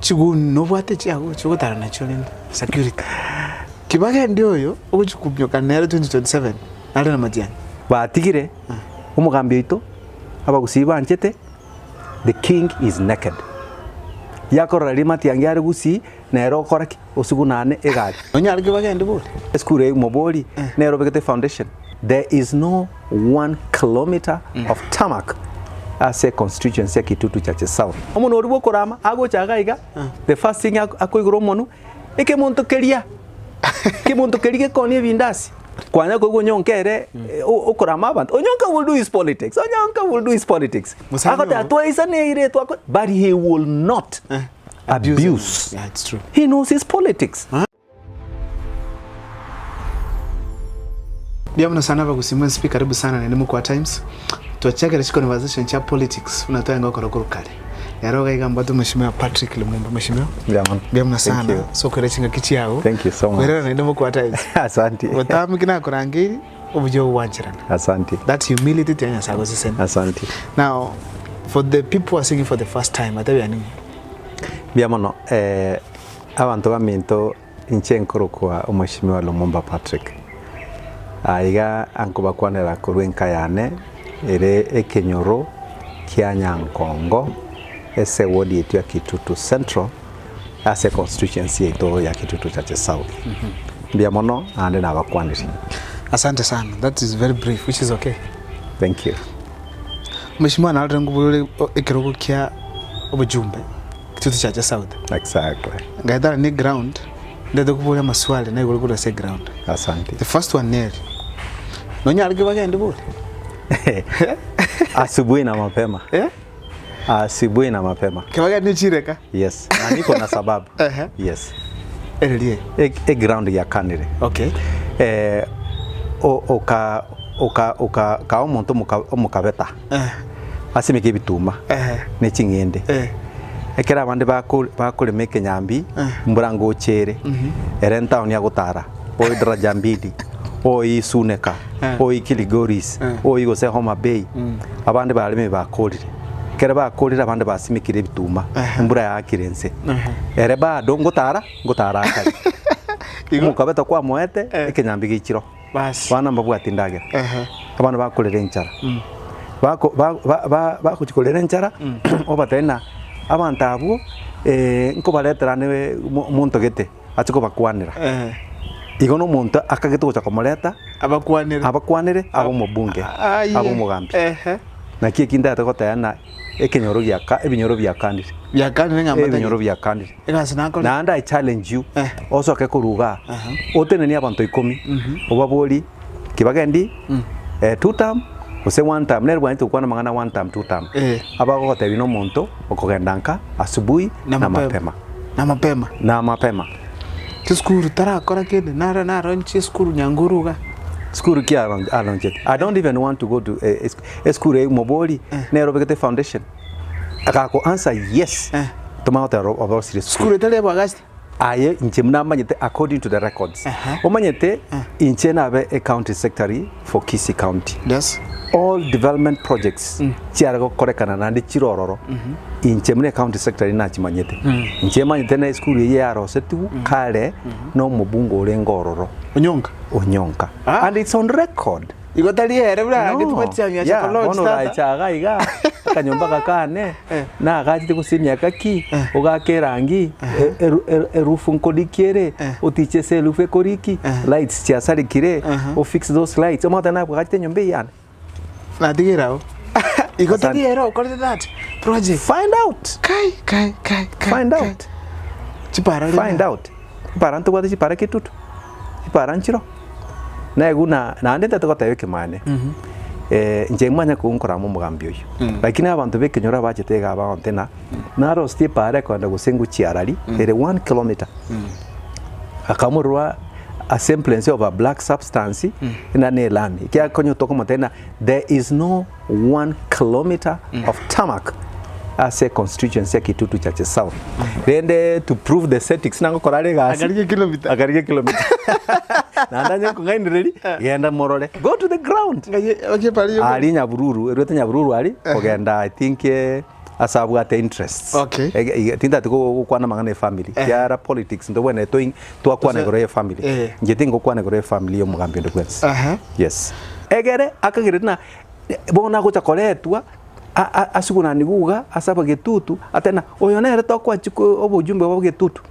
chigun no bwate chiago chugotara national security kibagendi oyo oguchukumyoka nero 2027 nari na Matiang'i batigire umugambi wito abagusiba nchete the king is naked yakora ri Matiang'i ari gusi nero koraki osugunane egari onyari kibagendi bole skure moboli nero begete foundation there is no 1 kilometer of tarmac as a constituency Kitutu Church South omuntu ori bokorama agochaga iga the first thing akoigoro monu eke muntu keria ke muntu kerige koni bindasi kwanya ko gonyonkere okorama abantu onyonka will do his politics akota twice ne ire to but he will not abuse. Yeah, it's true. He knows his politics. Biamna sana bagusimwe speak karibu sana na Kwa Times. Tuachake rich conversation cha politics. Unatoa ngoko korokoro kale. Yaroga igamba tu mheshimiwa Patrick Lumumba mheshimiwa. Biamna sana. So kerechinga kichi yao. Thank you so much. Werera na Kwa Times. Asante. Watamu kina kurangiri obujo wanchirana. Asante. That humility tenya sago sisena. Asante. Now for the people who are singing for the first time atabi ani. Biamono abantu baminto inchenkoro kwa mheshimiwa Lumumba Patrick. Aiga ankuba kwanera kurwenka yane ere ekenyoro Kianyankongo ese wodi yetu ya Kitutu Central as a constituency yetu ya Kitutu Church South. Biamono ande na bakwaniri. Asante sana. That is very brief, which is okay. Thank you. Mheshimiwa nalire ngubulole ekirogo kya obujumbe Kitutu Church South. Exactly. Ngaidara ni ground ndede kubulya maswali na igolo se ground. Asante. The first one neri. Nonya alibagende bole. Asubuhi na mapema. Asubuhi na mapema. Kibagende chireka? Yes. Na niko na sababu. Yes. Elie. Ground ya kanire. Okay. Ka omuntu mukabeta. Asimike bituma. Ne chingende. Ekera abandi bakole meke nyambi mburango chere. Erenta onya gutara. Oyi daraja mbili. Oyi Suneka. Oyi Kiligoris. Oyi gose Homa Bay. Abandi balime bakolire. Kera bakolire abandi basimikire bituma. Mbura yakirense. Ereba ngotara akari. Mukabeta kwa moete ekenyambi gikiro. Bas. Bana mbabwati ndagira. Abandi bakolire nchara. Bakuchikolere nchara obatena abantu abo nko baleterane muntu gete atiko bakwanira. Igono muntu akagito cha komoleta abakwanire abo mubunge abo mugambi na kikinda atakotayana ekenyoro byaka ebinyoro byakandire ngambata ebinyoro byakandire na and I challenge you also akekuruga oteneni abantu 10 obaboli kibagendi 2 term ose 1 term nero bwanito kwana mangana 1 term 2 term abagota bino muntu okogendanka asubuhi na mapema Skuru tara kora kende nara nchi skuru nyanguruga skuru kia alonjet. I don't even want to go to a skuru moboli nero begete foundation akako answer yes tomata about serious skuru tele bagasti aye inche mnamanyete according to the records omanyete inche nabe a county secretary for Kisii County. Yes. All development projects chiarago korekana nandi chirororo inche mune county secretary na chimanyete inche manyete na skuru ye arosetu kale no mubungo urengororo onyonka and it's on record igotali ere bra ndipatya cha college tata chaga iga kanyomba kakane na gachite kusinya kaki ugakerangi erufu nkodikiere utiche selufe koriki lights cha sarikire o fix those lights omata na gachite nyombe yana na digirao igotali ere okorde that project find out kai find out chipara find out paranto kwati chipara Kitutu iparanchiro na eguna na ndete tokotayo kimane nje mwanya kunkora mu mugambi uyu lakini abantu bekenyora bajetega abantena na rosti pare kwanda gusengu chiarari ere 1 kilometer akamurwa a semblance of a black substance ina ne lami kia konyo toko motena there is no 1 kilometer of tarmac as a constituency Kitutu Church South. Then to prove the statistics nango korale gasi agarige kilometer na ndanya kungaini ready yenda morole go to the ground ali nyabururu erwete nyabururu ali ogenda I think asabwate interests. Okay. Tinda tuko kwana mangane family. Yara politics ndo wene toing to kwana gore family. Ngetingo kwana gore family yo mugambi ndo kwens. Yes. Egere akagire na bona go chakoletwa asukuna niguga asaba getutu atena oyonere tokwa chiko obujumbe bwa getutu.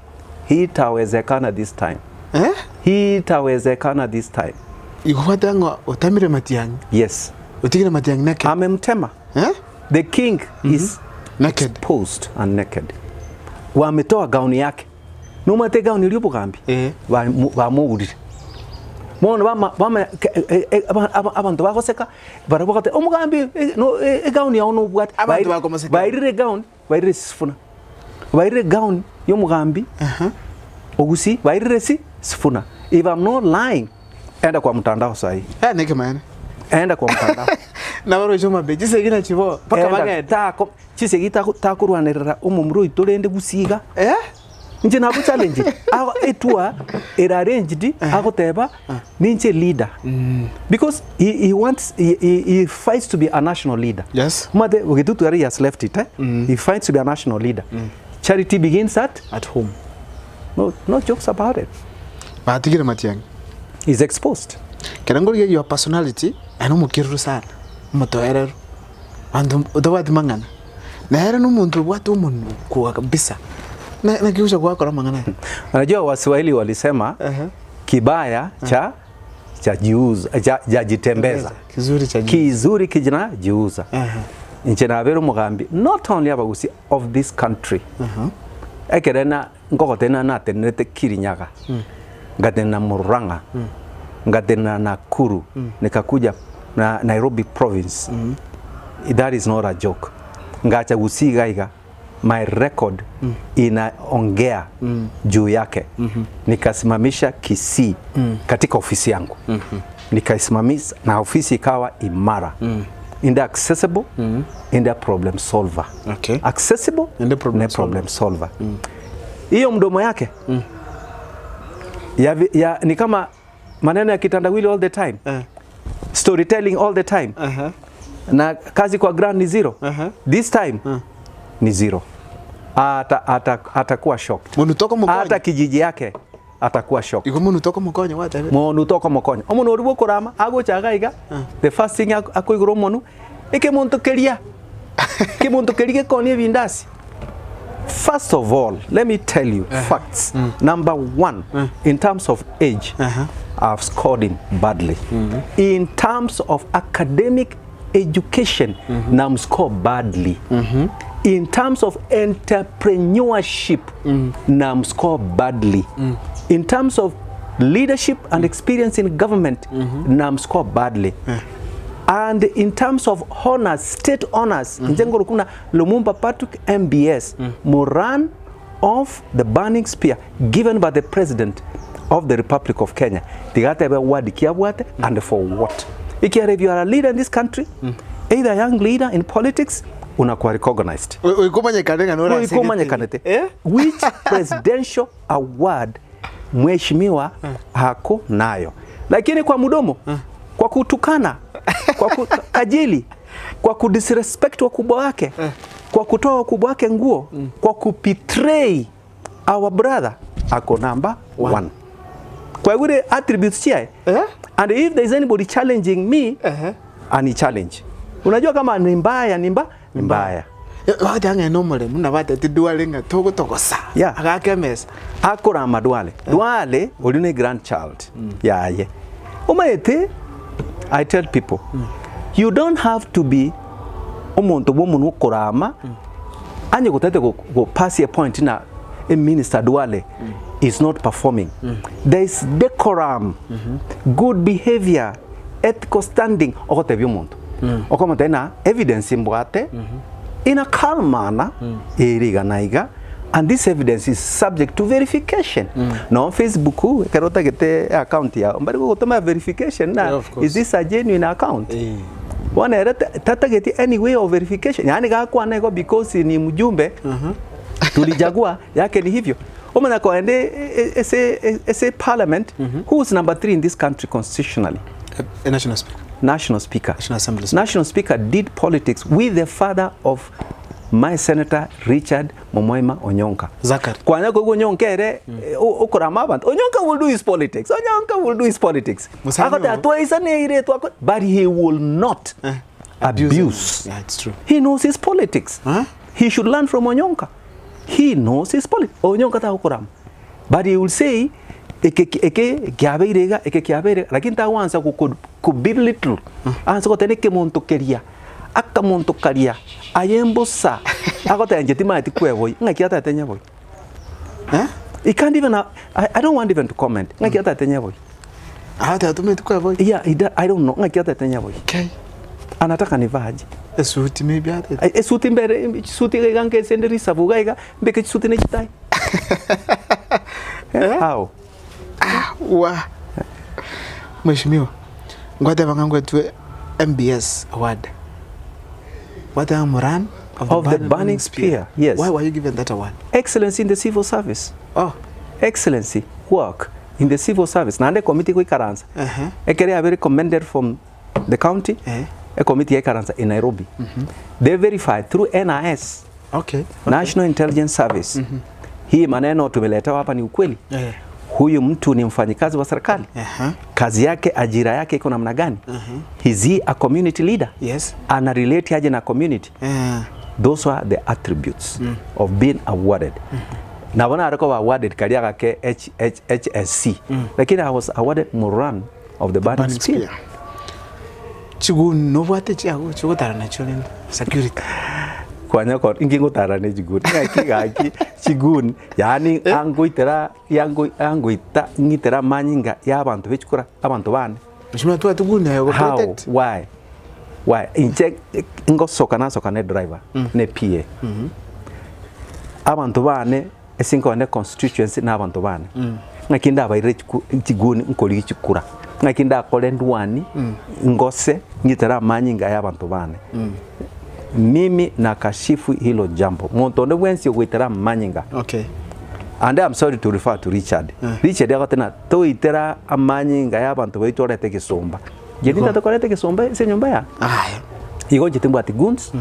Hitawezekana this time. Hitawezekana this time. Iguhata ngo otamire Matiang'i. Yes. Utigire Matiang'i naked. Amemtema. The king is naked, exposed and naked. Wametoa gauni yake. Numate gauni lipo kambi. Wa muudi. Mwana bama abantu bakoseka barabokate omugambi no gauni yawo no bwat. Abantu bakomoseka. Bairire gauni, bairire sifuna. Bairire gauni yo mugambi. Ogusi bairire sifuna. If I'm not lying, enda kwa mtandao sahi. Neke maana. Enda kwa mtandao. Na baro choma be gisegina chibo paka bageta ko cisegita takurwanirira umumuru iturende gusiga nje nabo challenge aho etwa era arranged agoteba ninche leader because he wants he fights to be a national leader. Yes, made ugetutu ari has left it he fights to be a national leader. Charity begins at home. No jokes about it. Batigire Matiang'i is exposed. Kerangori your personality ano mukiru sana mutoerero andu udawati mangana na hera numuntu watu umuntu kwa kabisa na kiusha kwa kora mangana. Unajua Waswahili walisema kibaya cha jiuza jitembeza kizuri kijana jiuza. Nchena bero mugambi not only abagusi of this country ekerena ngokotena na tenete Kirinyaga ngatena Murang'a ngatena Nakuru nikakuja na Nairobi province. That is not a joke. Ngacha gusiga iga my record inaongea juu yake. Nikasimamisha Kisii katika ofisi yangu. Nikaisimamisha na ofisi ikawa imara. In the accessible, in the problem solver. Okay. Accessible, in the problem solver. Hiyo mdomo yake ya ni kama maneno ya kitandawili all the time. Storytelling all the time. Na kazi kwa ground ni zero. This time ni zero. Atakuwa shocked. Munutoka mukonyo. Hata kijiji yake atakuwa shocked. Iko munutoka mukonyo wata. Munutoka mukonyo. Omuntu oribo kurama agochaga iga. The first thing akoigoro monu eke muntu keria. Ke muntu kerige koni bindasi. First of all, let me tell you facts. Number one, in terms of age, I've scored him badly. In terms of academic education, nam score badly. In terms of entrepreneurship, nam score badly. In terms of leadership and experience in government, nam score badly. And in terms of honors, state honors, Njengo kuna Lumumba Patrick MBS, Moran of the Burning Spear, given by the President of the Republic of Kenya. Tigatebe wadi kiabwate and for what? If you are a leader in this country, either a young leader in politics, unakuwa recognized. Which presidential award mheshimiwa hako nayo? Lakini kwa mudomo, kwa kutukana, kwa kukajili, kwa kudisrespect wakubwa wake, kwa kutoa wakubwa wake nguo, kwa kubetray our brother, ako number one. Kwa hivyo attributes chia. And if there is anybody challenging me, ani challenge. Unajua kama ni mbaya, ni mbaya. Wadi anga nomole, muna wadi tidualinga toko sa. Agakemesa. Akora madwale. Duale, oline grandchild. Ye. Umayete, I tell people, you don't have to be omuntu bomuntu korama. Anye gutete go pass a point na a minister Duale is not performing. There is decorum, good behavior, ethical standing. Okotebyo muntu. Okoma tena evidence imbwate in a calm manner eriga naiga, and this evidence is subject to verification. No Facebook kerota gete account ya mbari go toma verification na is this a genuine account? Wana tata geti any way of verification. Yani ga kwa nego because ni mjumbe tulijagua yake ni hivyo. Omana ko ende ese parliament who is number 3 in this country constitutionally? A national speaker. National Speaker. National Assembly. National Speaker did politics with the father of my senator Richard Momoima Onyonka. Zakari. Kwanya ko Onyonka ere okorama abantu. Onyonka will do his politics. Onyonka will do his politics. Akota atwaisa ne ire twako, but he will not abuse. Yeah, it's true. He knows his politics. He should learn from Onyonka. He knows his politics. Onyonka ta okorama. But he will say eke kiabeirega lakini ta wanza ku belittle. Anza ko teneke monto keria. Aka monto karia ayembosa akota njetima ati kwevo ngakiata tenya boy. He can't even I don't want even to comment. Ngakiata tenya boy. Hata atume kwevo. Yeah, I don't know. Ngakiata tenya boy. Okay. Anataka nivaje? Esuti maybe ate. Esuti mbere suti gange senderi sabuga iga mbeke suti ne chitai. How? Wa. Mheshimiwa. Ngwate bangangu tu MBS award. What am Moran of the burning spear? Yes. Why were you given that award? Excellency in the civil service. Oh. Excellency work in the civil service. Nande committee ko ikaranza. Ekere are very commended from the county. A committee ikaranza in Nairobi. They verified through NIS. Okay. National Intelligence Service. Hii maneno tumeleta hapa ni ukweli. Huyu mtu ni mfanyikazi wa serikali. Kazi yake, ajira yake iko namna gani? Is he a community leader? Yes. Ana relate aje na community? Those are the attributes of being awarded. Na wana ariko awarded karia kake HSC. Lakini I was awarded Moran of the burning spear. Chigun no bwate chiago chugotara na cholen security. Kwanya ko ingingo tarane jigun ngaki chigun yani angoitera yangoita ngitera manyinga y'abantu bechukura abantu bane mshima tu atugune yo protect. Why in check ngo soka ne driver ne PA abantu bane esinko ne constituency na abantu bane ngakinda abaire chigun nkoli chikura ngakinda akole ndwani ngose ngitera manyinga y'abantu bane mimi nakashifu hilo jambo monto ndo wensi ogwitera manyinga. Okay. And I'm sorry to refer to Richard. Richard yakatena to itera amanyinga y'abantu bayitorete kisomba. Jedinda tokorete kisomba se nyumba ya. Igo jitimba ati guns.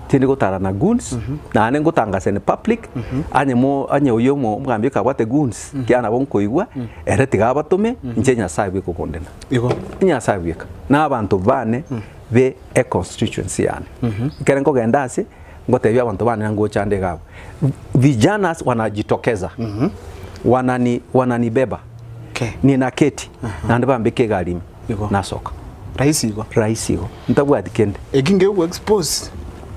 Tindi gotara na guns. Na ane ngotangase ne public. Anye uyomo mgambi kabate guns. Kiana bonko igwa ereti gabatume njenya sabe ko kondena. Igo nya sabe ka. Na abantu bane be a constituency yani. Keren ko gendase ngote abantu bane ngo chande gabo. Vijana wanajitokeza. Wananibeba. Okay. Nina keti. Na ndaba mbeke galimi. Na soka. Raisi go. Ntabwa dikende. Ekinge u expose.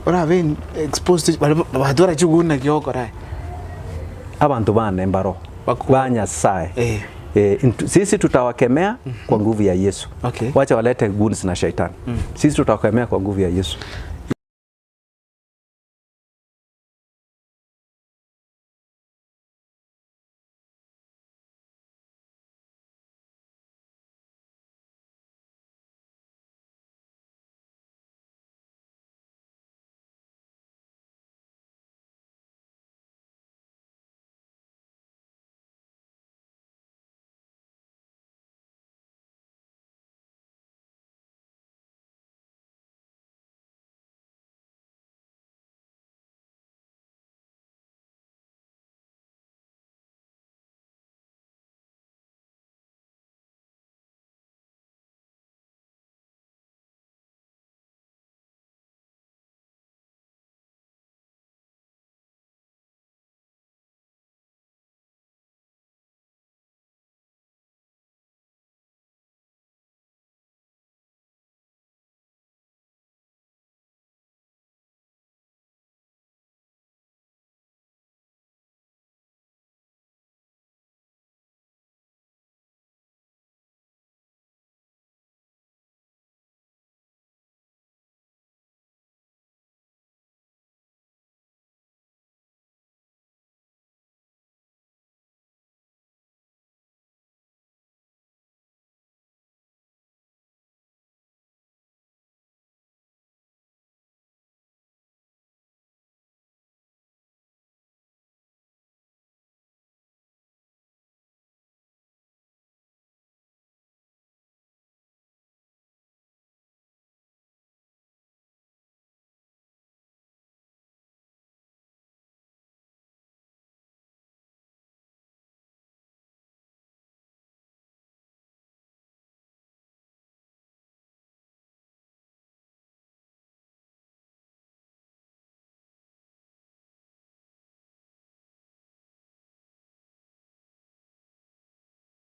Ora ben exposed badora chuguna kyoko rai. Abantu bane mbaro. Banya sae. Sisi tutawakemea kwa nguvu ya Yesu. Okay. Wacha walete guns na shetani. Sisi tutawakemea kwa nguvu ya Yesu.